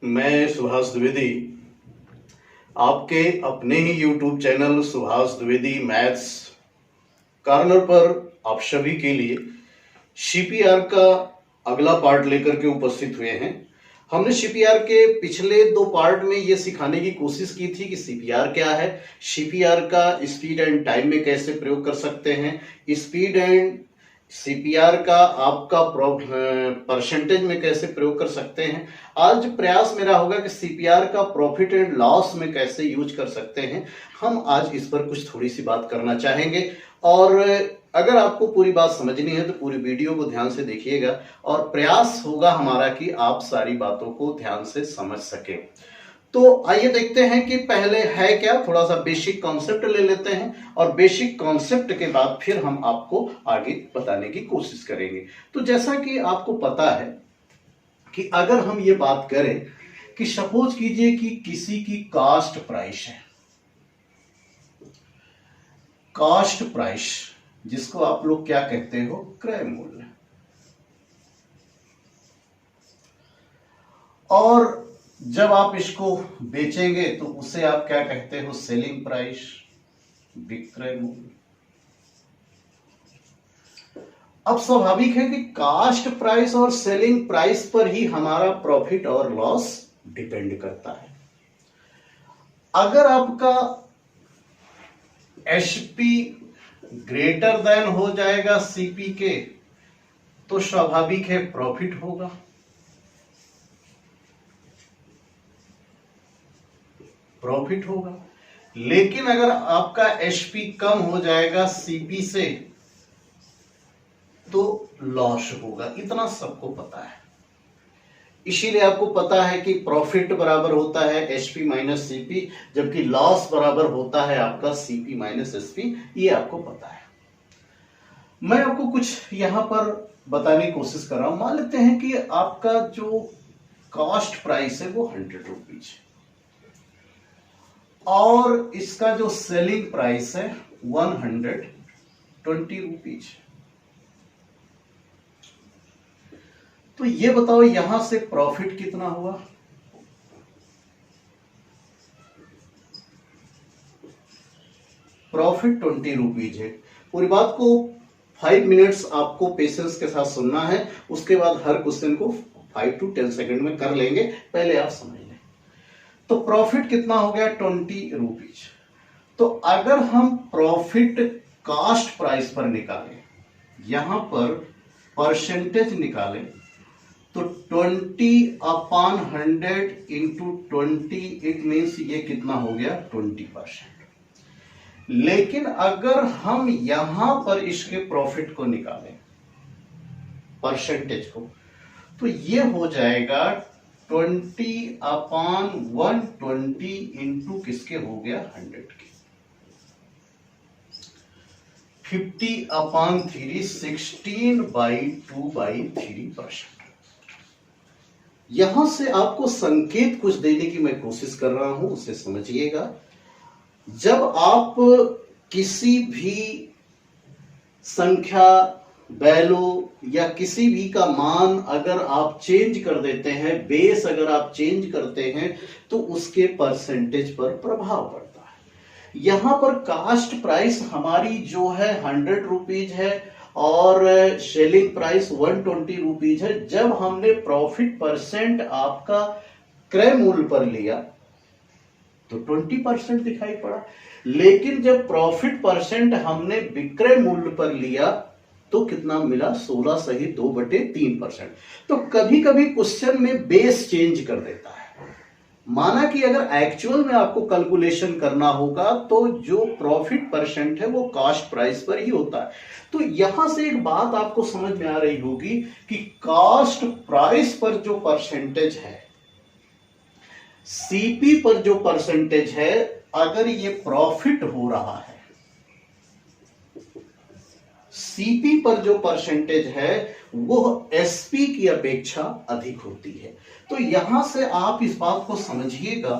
मैं सुभाष द्विवेदी आपके अपने ही YouTube channel Subhash Dwivedi maths corner पर आप सभी के लिए सीपीआर का अगला पार्ट लेकर के उपस्थित हुए हैं। हमने सीपीआर के पिछले 2 पार्ट में यह सिखाने की कोशिश की थी कि सीपीआर क्या है, सीपीआर का स्पीड एंड टाइम में कैसे प्रयोग कर सकते हैं, स्पीड एंड सीपीआर का आपका परसेंटेज में कैसे प्रयोग कर सकते हैं। आज प्रयास मेरा होगा कि सीपीआर का प्रॉफिट एंड लॉस में कैसे यूज कर सकते हैं। हम आज इस पर कुछ थोड़ी सी बात करना चाहेंगे और अगर आपको पूरी बात समझनी है तो पूरी वीडियो को ध्यान से देखिएगा और प्रयास होगा हमारा कि आप सारी बातों को ध्यान से समझ सके। तो आइए देखते हैं कि पहले है क्या, थोड़ा सा बेसिक कॉन्सेप्ट ले लेते हैं और बेसिक कॉन्सेप्ट के बाद फिर हम आपको आगे बताने की कोशिश करेंगे। तो जैसा कि आपको पता है कि अगर हम ये बात करें कि सपोज कीजिए कि किसी की कास्ट प्राइस है, कास्ट प्राइस जिसको आप लोग क्या कहते हो, क्रय मूल्य, और जब आप इसको बेचेंगे तो उसे आप क्या कहते हो, सेलिंग प्राइस, विक्रय मूल्य। अब स्वाभाविक है कि कास्ट प्राइस और सेलिंग प्राइस पर ही हमारा प्रॉफिट और लॉस डिपेंड करता है। अगर आपका एचपी ग्रेटर देन हो जाएगा सीपी के तो स्वाभाविक है प्रॉफिट होगा। प्रॉफिट होगा। लेकिन अगर आपका एचपी कम हो जाएगा सीपी से तो लॉस होगा, इतना सबको पता है। इसीलिए आपको पता है कि प्रॉफिट बराबर होता है एचपी माइनस सीपी, जबकि लॉस बराबर होता है आपका सीपी माइनस एसपी, ये आपको पता है। मैं आपको कुछ यहां पर बताने की कोशिश कर रहा हूं। मान लेते हैं कि आपका जो कॉस्ट प्राइस है वो 100 रुपीज और इसका जो सेलिंग प्राइस है 120 रुपीज। तो ये बताओ यहां से प्रॉफिट कितना हुआ? प्रॉफिट 20 रुपीज है। पूरी बात को 5 मिनट्स आपको पेशेंस के साथ सुनना है, उसके बाद हर क्वेश्चन को 5 to 10 सेकंड में कर लेंगे, पहले आप समझ लें। तो प्रॉफिट कितना हो गया? 20 रुपीज। तो अगर हम प्रॉफिट कास्ट प्राइस पर निकालें, यहां पर परसेंटेज निकालें तो 20/100 इंटू 20, इट मीन्स ये कितना हो गया? 20%। लेकिन अगर हम यहां पर इसके प्रॉफिट को निकालें, परसेंटेज को, तो ये हो जाएगा 20/120 इंटू किसके हो गया? 100 के। 50/3, 16/2/3%। यहां से आपको संकेत कुछ देने की मैं कोशिश कर रहा हूं, उसे समझिएगा। जब आप किसी भी संख्या, वैल्यू या किसी भी का मान अगर आप चेंज कर देते हैं, बेस अगर आप चेंज करते हैं तो उसके परसेंटेज पर प्रभाव पड़ता है। यहां पर कास्ट प्राइस हमारी जो है 100 रुपीज है और सेलिंग प्राइस 120 रुपीज है। जब हमने प्रॉफिट परसेंट आपका क्रय मूल्य पर लिया तो 20% दिखाई पड़ा, लेकिन जब प्रॉफिट परसेंट हमने विक्रय मूल्य पर लिया तो कितना मिला? 16 सही 2/3%। तो कभी कभी क्वेश्चन में बेस चेंज कर देता है। माना कि अगर एक्चुअल में आपको कैलकुलेशन करना होगा तो जो प्रॉफिट परसेंट है वो कास्ट प्राइस पर ही होता है। तो यहां से एक बात आपको समझ में आ रही होगी कि कास्ट प्राइस पर जो परसेंटेज है, सीपी पर जो परसेंटेज है, अगर ये प्रॉफिट हो रहा है, सीपी पर जो परसेंटेज है वो एसपी की अपेक्षा अधिक होती है। तो यहां से आप इस बात को समझिएगा,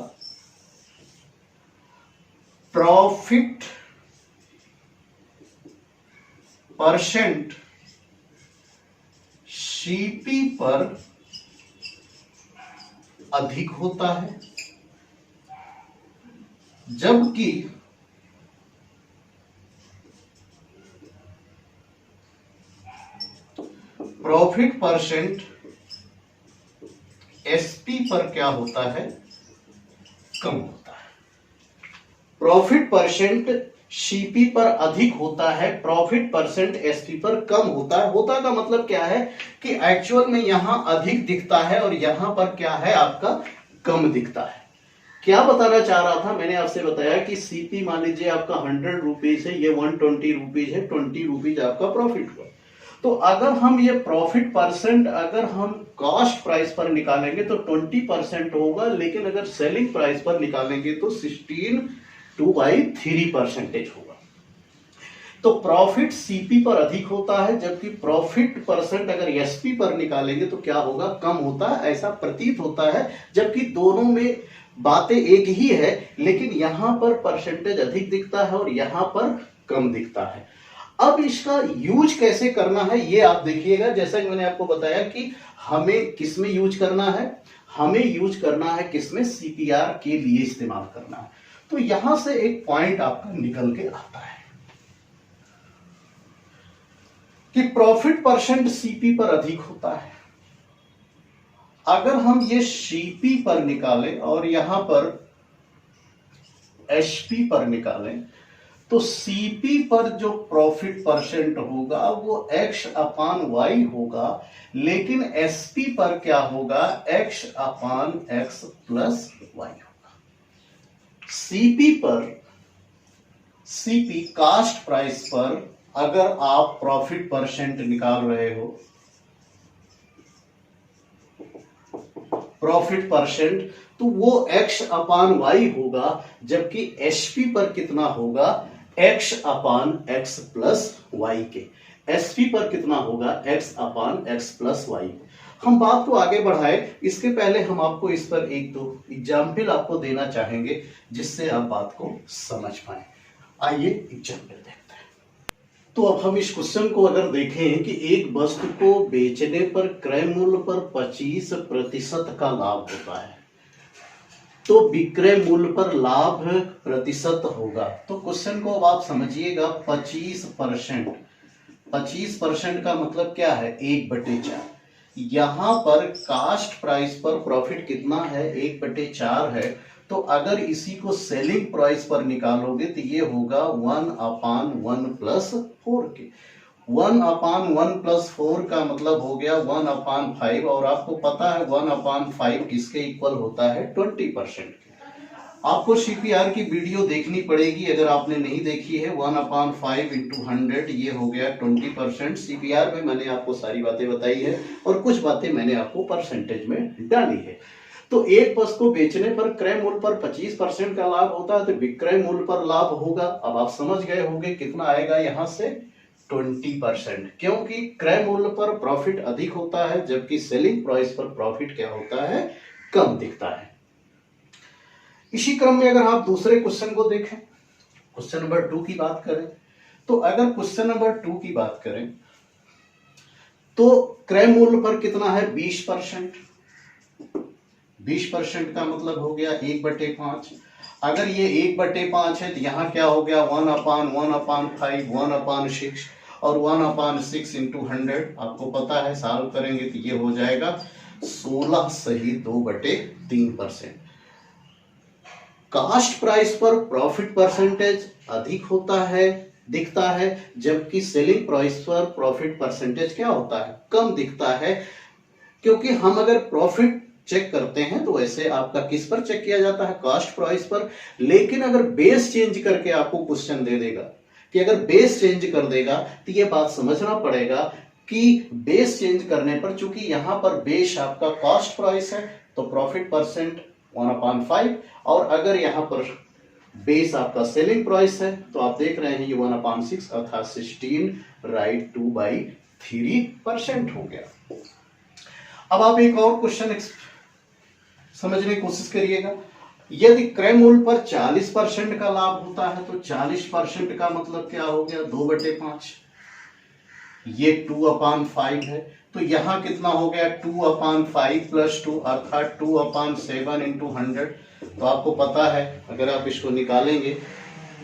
प्रॉफिट परसेंट सीपी पर अधिक होता है, जबकि प्रॉफिट परसेंट एसपी पर क्या होता है, कम होता है। प्रॉफिट परसेंट सीपी पर अधिक होता है, प्रॉफिट परसेंट एसपी पर कम होता है। होता का मतलब क्या है कि एक्चुअल में यहां अधिक दिखता है और यहां पर क्या है आपका कम दिखता है। क्या बताना चाह रहा था, मैंने आपसे बताया कि सीपी मान लीजिए आपका 100 रुपीज है, ये 120 रुपीज है, 20 रुपीज आपका प्रॉफिट हुआ। तो अगर हम ये प्रॉफिट परसेंट अगर हम कॉस्ट प्राइस पर निकालेंगे तो 20% होगा, लेकिन अगर सेलिंग प्राइस पर निकालेंगे तो 16/3% होगा। तो प्रॉफिट सीपी पर अधिक होता है, जबकि प्रॉफिट परसेंट अगर एसपी पर निकालेंगे तो क्या होगा, कम होता है, ऐसा प्रतीत होता है। जबकि दोनों में बातें एक ही है, लेकिन यहां पर परसेंटेज अधिक दिखता है और यहां पर कम दिखता है। अब इसका यूज कैसे करना है ये आप देखिएगा। जैसा कि मैंने आपको बताया कि हमें किसमें यूज करना है, हमें यूज करना है किसमें, सीपीआर के लिए इस्तेमाल करना है। तो यहां से एक पॉइंट आपका निकल के आता है कि प्रॉफिट परसेंट सीपी पर अधिक होता है। अगर हम ये सीपी पर निकालें और यहां पर एसपी पर निकालें तो सीपी पर जो प्रॉफिट परसेंट होगा वो x/y होगा, लेकिन एसपी पर क्या होगा, x/x प्लस y होगा। सीपी कास्ट प्राइस पर अगर आप प्रॉफिट परसेंट निकाल रहे हो, प्रॉफिट परसेंट, तो वो x/y होगा, जबकि एसपी पर कितना होगा, x/x प्लस y के। एसपी पर कितना होगा, x/x प्लस y। हम बात को आगे बढ़ाए इसके पहले हम आपको इस पर एक दो एग्जाम्पल आपको देना चाहेंगे जिससे आप बात को समझ पाए। आइए एग्जाम्पल देखते हैं। तो अब हम इस क्वेश्चन को अगर देखें कि एक वस्तु को बेचने पर क्रय मूल्य पर 25% का लाभ होता है, तो विक्रय मूल्य पर लाभ प्रतिशत होगा। तो क्वेश्चन को अब आप समझिएगा, 25% का मतलब क्या है, 1/4। यहां पर कास्ट प्राइस पर प्रॉफिट कितना है, 1/4 है। तो अगर इसी को सेलिंग प्राइस पर निकालोगे तो ये होगा 1/1 प्लस 4 के। 1/1 प्लस 4 का मतलब हो गया 1/5, और आपको पता है 1/5 किसके इक्वल होता है, 20% के। आपको सीपीआर की वीडियो देखनी पड़ेगी अगर आपने नहीं देखी है। 1/5 इंटू 100 ये हो गया 20%। सीपीआर में मैंने आपको सारी बातें बताई है और कुछ बातें मैंने आपको परसेंटेज में डाली है। तो एक वस्तु को बेचने पर क्रय मूल्य पर 25% का लाभ होता है, तो विक्रय मूल्य पर लाभ होगा। अब आप समझ गए होंगे कितना आएगा, यहां से 20%, क्योंकि क्रय मूल्य पर प्रॉफिट अधिक होता है, जबकि सेलिंग प्राइस पर प्रॉफिट क्या होता है, कम दिखता है। इसी क्रम में अगर आप दूसरे क्वेश्चन को देखें, क्वेश्चन नंबर 2 की बात करें, तो अगर क्वेश्चन नंबर 2 की बात करें तो क्रय मूल्य पर कितना है, 20%। 20% का मतलब हो गया 1/5। अगर ये 1/5 है तो यहाँ क्या हो गया, 1/1/5, 1/6, और 1/6 इंटू 100 आपको पता है, सॉल्व करेंगे तो ये हो जाएगा 16 सही 2/3%। कास्ट प्राइस पर प्रॉफिट परसेंटेज अधिक होता है, दिखता है, जबकि सेलिंग प्राइस पर प्रॉफिट परसेंटेज क्या होता है, कम दिखता है। क्योंकि हम अगर प्रॉफिट चेक करते हैं तो वैसे आपका किस पर चेक किया जाता है, कास्ट प्राइस पर। लेकिन अगर बेस चेंज करके आपको क्वेश्चन दे देगा, कि अगर बेस चेंज कर देगा तो ये बात समझना पड़ेगा कि बेस चेंज करने पर, चूंकि यहां पर बेस आपका कास्ट प्राइस है तो प्रॉफिट परसेंट 1/5, और अगर यहां पर बेस आपका सेलिंग प्राइस है तो आप देख रहे हैं ये 1/6 अर्थात 16/2/3% हो गया। अब आप एक और क्वेश्चन समझने की कोशिश करिएगा। यदि क्रय मूल्य पर 40% का लाभ होता है तो 40% का मतलब क्या हो गया, 2/5। ये 2/5 है, तो यहाँ कितना हो गया 2/5 प्लस 2 अर्थात 2/7 इंटू 100। तो आपको पता है अगर आप इसको निकालेंगे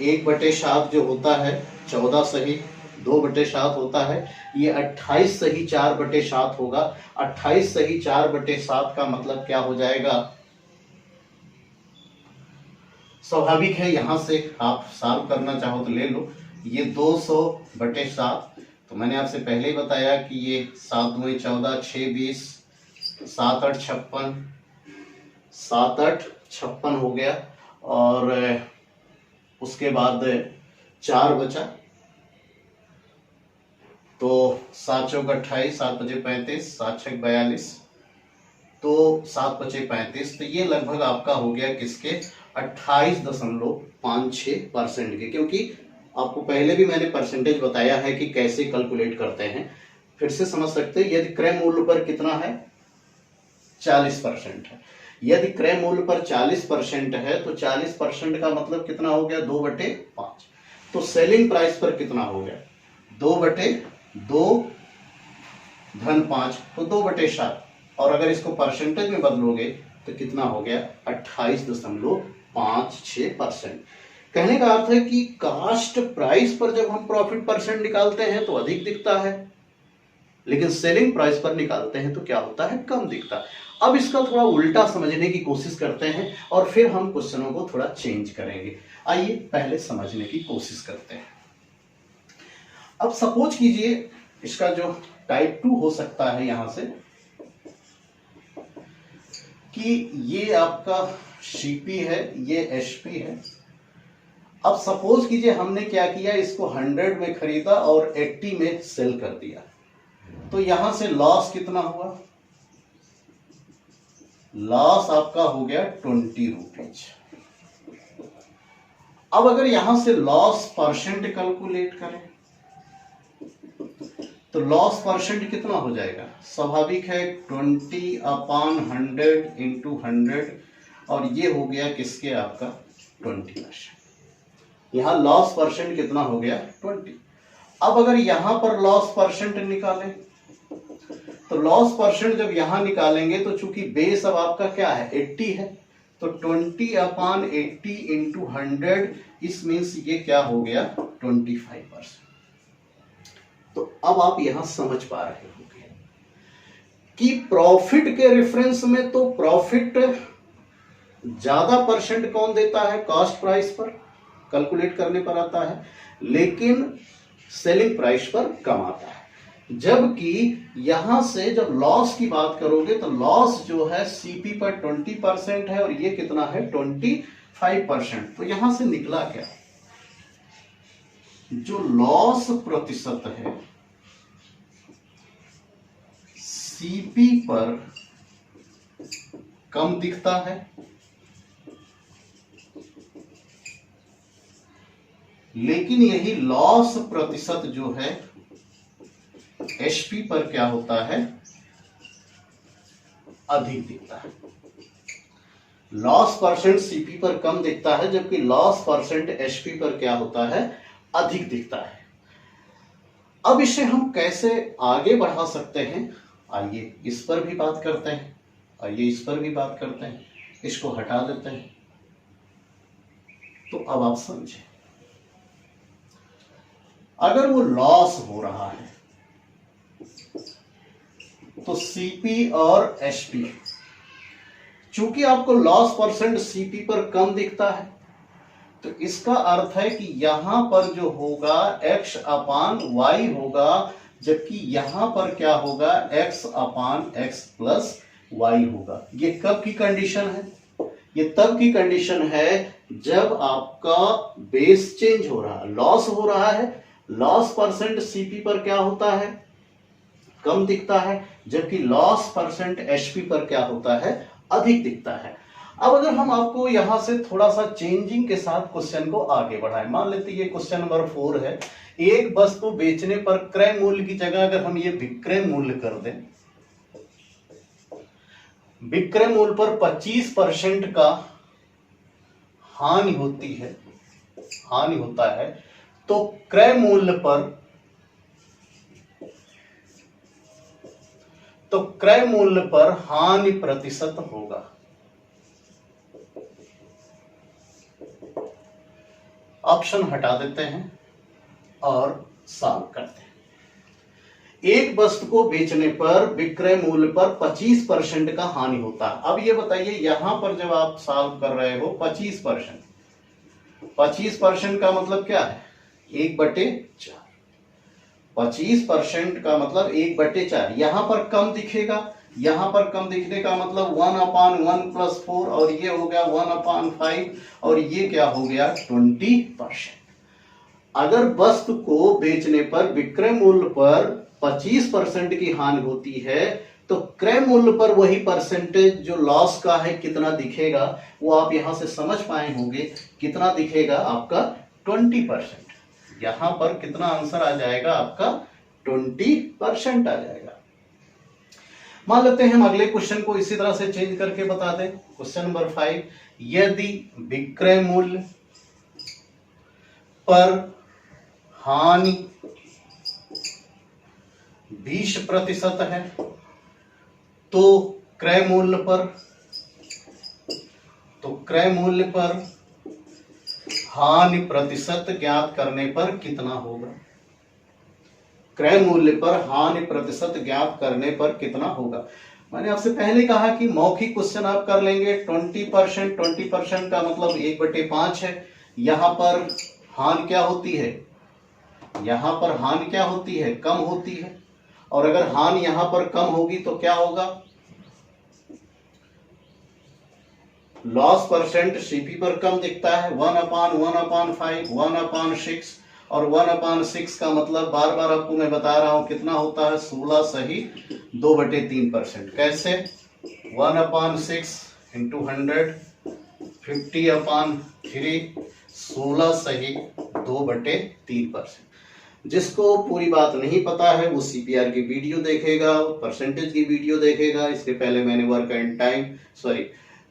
1/7 जो होता है 14 सही, 2/7 होता है, ये 28 सही 4/7 होगा। 28 सही 4/7 का मतलब क्या हो जाएगा? स्वाभाविक है यहां से आप सॉल्व करना चाहो तो ले लो, ये 200/7। तो मैंने आपसे पहले ही बताया कि ये 7 दूनी 14, 6 20, 7 8 56, 7 8 56 हो गया। और उसके बाद 4 बचा, तो 7 चौक 28, 7 बजे 35, 7 छक 42, तो 7 बचे 35। तो ये लगभग आपका हो गया किसके? 28.56% के। क्योंकि आपको पहले भी मैंने परसेंटेज बताया है कि कैसे कैलकुलेट करते हैं, फिर से समझ सकते हैं। यदि क्रय मूल्य पर कितना है? 40% है। यदि क्रय मूल्य पर 40% है तो 40% का मतलब कितना हो गया? 2/5। तो सेलिंग प्राइस पर कितना हो गया? 2/2 धन 5, तो 2/7। और अगर इसको परसेंटेज में बदलोगे तो कितना हो गया? 28.56%। कहने का अर्थ है कि कास्ट प्राइस पर जब हम प्रॉफिट परसेंट निकालते हैं तो अधिक दिखता है, लेकिन सेलिंग प्राइस पर निकालते हैं तो क्या होता है? कम दिखता है। अब इसका थोड़ा उल्टा समझने की कोशिश करते हैं और फिर हम क्वेश्चनों को थोड़ा चेंज करेंगे। आइए पहले समझने की कोशिश करते हैं। अब सपोज कीजिए इसका जो टाइप 2 हो सकता है यहां से कि ये आपका सीपी है, ये एसपी है। अब सपोज कीजिए हमने क्या किया, इसको 100 में खरीदा और 80 में सेल कर दिया, तो यहां से लॉस कितना हुआ? लॉस आपका हो गया 20 रुपीज। अब अगर यहां से लॉस परसेंट कैलकुलेट करें तो लॉस परसेंट कितना हो जाएगा? स्वाभाविक है 20/100 इंटू 100, और ये हो गया किसके? आपका 20%। यहां लॉस परसेंट कितना हो गया? 20। अब अगर यहां पर लॉस परसेंट निकालें तो लॉस परसेंट जब यहां निकालेंगे तो चूंकि बेस अब आपका क्या है? 80 है, तो 20/80 इंटू 100, इस मीन्स ये क्या हो गया? 25%। तो अब आप यहां समझ पा रहे होंगे कि प्रॉफिट के रेफरेंस में तो प्रॉफिट ज्यादा परसेंट कौन देता है? कॉस्ट प्राइस पर कैलकुलेट करने पर आता है, लेकिन सेलिंग प्राइस पर कम आता है। जबकि यहां से जब लॉस की बात करोगे तो लॉस जो है सीपी पर 20% है और ये कितना है? 25%। तो यहां से निकला क्या? जो लॉस प्रतिशत है सीपी पर कम दिखता है, लेकिन यही लॉस प्रतिशत जो है एचपी पर क्या होता है? अधिक दिखता है। लॉस परसेंट सीपी पर कम दिखता है, जबकि लॉस परसेंट एचपी पर क्या होता है? अधिक दिखता है। अब इसे हम कैसे आगे बढ़ा सकते हैं? आइए इस पर भी बात करते हैं, आइए इस पर भी बात करते हैं। इसको हटा देते हैं। तो अब आप समझें, अगर वो लॉस हो रहा है तो सीपी और एचपी, चूंकि आपको लॉस परसेंट सीपी पर कम दिखता है, तो इसका अर्थ है कि यहां पर जो होगा x/y होगा, जबकि यहां पर क्या होगा? x/x प्लस y होगा। ये कब की कंडीशन है? ये तब की कंडीशन है जब आपका बेस चेंज हो रहा है, लॉस हो रहा है। लॉस परसेंट सीपी पर क्या होता है? कम दिखता है, जबकि लॉस परसेंट एचपी पर क्या होता है? अधिक दिखता है। अब अगर हम आपको यहां से थोड़ा सा चेंजिंग के साथ क्वेश्चन को आगे बढ़ाएं, मान लेते ये क्वेश्चन नंबर 4 है। एक वस्तु बेचने पर क्रय मूल्य की जगह अगर हम ये विक्रय मूल्य कर दें, विक्रय मूल्य पर 25% का हानि होती है, हानि होता है, तो क्रय मूल्य पर क्रय मूल्य पर हानि प्रतिशत होगा। ऑप्शन हटा देते हैं और सॉल्व करते हैं। एक वस्तु को बेचने पर विक्रय मूल्य पर 25% का हानि होता है। अब ये बताइए, यहां पर जब आप सॉल्व कर रहे हो 25% का मतलब क्या है? 1/4। 25% का मतलब 1/4। यहां पर कम दिखेगा, यहां पर कम दिखने का मतलब 1/1+4 और ये हो गया 1/5 और ये क्या हो गया 20%। अगर वस्तु को बेचने पर विक्रय मूल्य पर 25% की हानि होती है तो क्रय मूल्य पर वही परसेंटेज जो लॉस का है कितना दिखेगा, वो आप यहां से समझ पाए होंगे। कितना दिखेगा आपका 20%। यहां पर कितना आंसर आ जाएगा आपका 20% आ जाएगा। मान लेते हैं हम अगले क्वेश्चन को इसी तरह से चेंज करके बता दें। क्वेश्चन नंबर 5, यदि विक्रय मूल्य पर हानि 20% है तो क्रय मूल्य पर हानि प्रतिशत ज्ञात करने पर कितना होगा? क्रय मूल्य पर हानि प्रतिशत ज्ञात करने पर कितना होगा? मैंने आपसे पहले कहा कि मौखिक क्वेश्चन आप कर लेंगे। 20% का मतलब 1/5 है। यहां पर हानि क्या होती है? यहां पर हानि क्या होती है? कम होती है। और अगर हानि यहां पर कम होगी तो क्या होगा? लॉस परसेंट सीपी पर कम दिखता है। 1/1/5, 1/6 और 1/6 का मतलब बार बार आपको मैं बता रहा हूं कितना होता है 16 सही 2/3%। कैसे? 1/6 × 100 50/3 16 सही 2/3%। जिसको पूरी बात नहीं पता है वो सीपीआर की वीडियो देखेगा, परसेंटेज की वीडियो देखेगा। इसके पहले मैंने work and time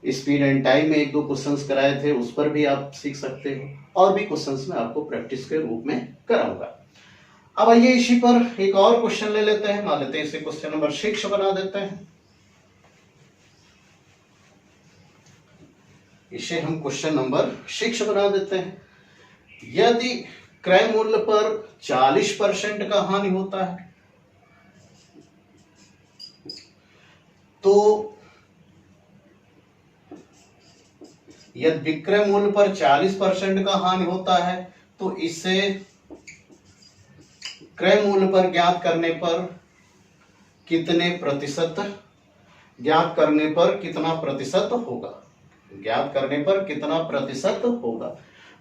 speed and time में 1-2 क्वेश्चंस कराए थे, उस पर भी आप सीख सकते हो। और भी क्वेश्चंस मैं आपको प्रैक्टिस के रूप में कराऊंगा। अब आइए इसी पर एक और क्वेश्चन ले लेते हैं। मान लेते हैं इसे क्वेश्चन नंबर 6 बना देते हैं। इसे हम क्वेश्चन नंबर 6 बना देते हैं। यदि क्रय मूल्य पर 40% का हानि होता है तो यदि विक्रय मूल्य पर 40% का हानि होता है तो इसे क्रय मूल्य पर ज्ञात करने पर कितने प्रतिशत ज्ञात करने पर कितना प्रतिशत होगा? ज्ञात करने पर कितना प्रतिशत होगा?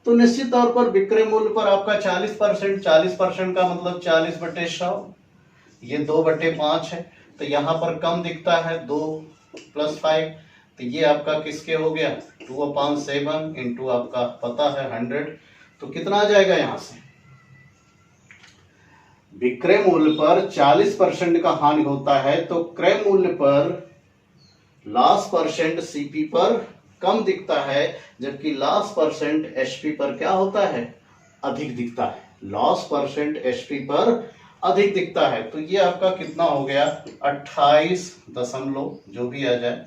तो निश्चित तौर पर विक्रय मूल्य पर आपका 40% का मतलब 40/100, ये 2/5 है। तो यहां पर कम दिखता है 2 + 5, तो ये आपका किसके हो गया 2/7 इंटू आपका पता है 100। तो कितना आ जाएगा यहां से? विक्रय मूल्य पर 40% का हानि होता है तो क्रय मूल्य पर लॉस परसेंट सीपी पर कम दिखता है, जबकि लॉस परसेंट एचपी पर क्या होता है? अधिक दिखता है। लॉस परसेंट एचपी पर अधिक दिखता है। तो ये आपका कितना हो गया 28 जो भी आ जाए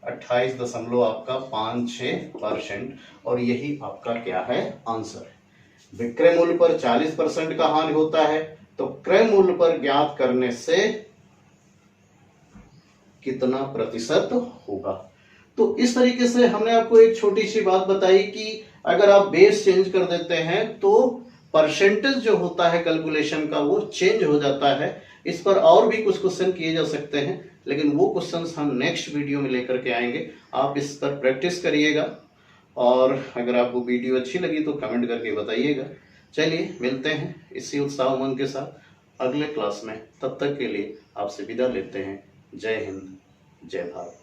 28 आपका 56%। और यही आपका क्या है आंसर है। विक्रय मूल्य पर 40% का हानि होता है तो क्रय मूल्य पर ज्ञात करने से कितना प्रतिशत होगा। तो इस तरीके से हमने आपको एक छोटी सी बात बताई कि अगर आप बेस चेंज कर देते हैं तो परसेंटेज जो होता है कैलकुलेशन का वो चेंज हो जाता है। इस पर और भी कुछ क्वेश्चन किए जा सकते हैं, लेकिन वो क्वेश्चंस हम नेक्स्ट वीडियो में लेकर के आएंगे। आप इस पर प्रैक्टिस करिएगा और अगर आपको वीडियो अच्छी लगी तो कमेंट करके बताइएगा। चलिए मिलते हैं इसी उत्साह उमंग के साथ अगले क्लास में। तब तक के लिए आपसे विदा लेते हैं। जय हिंद, जय भारत।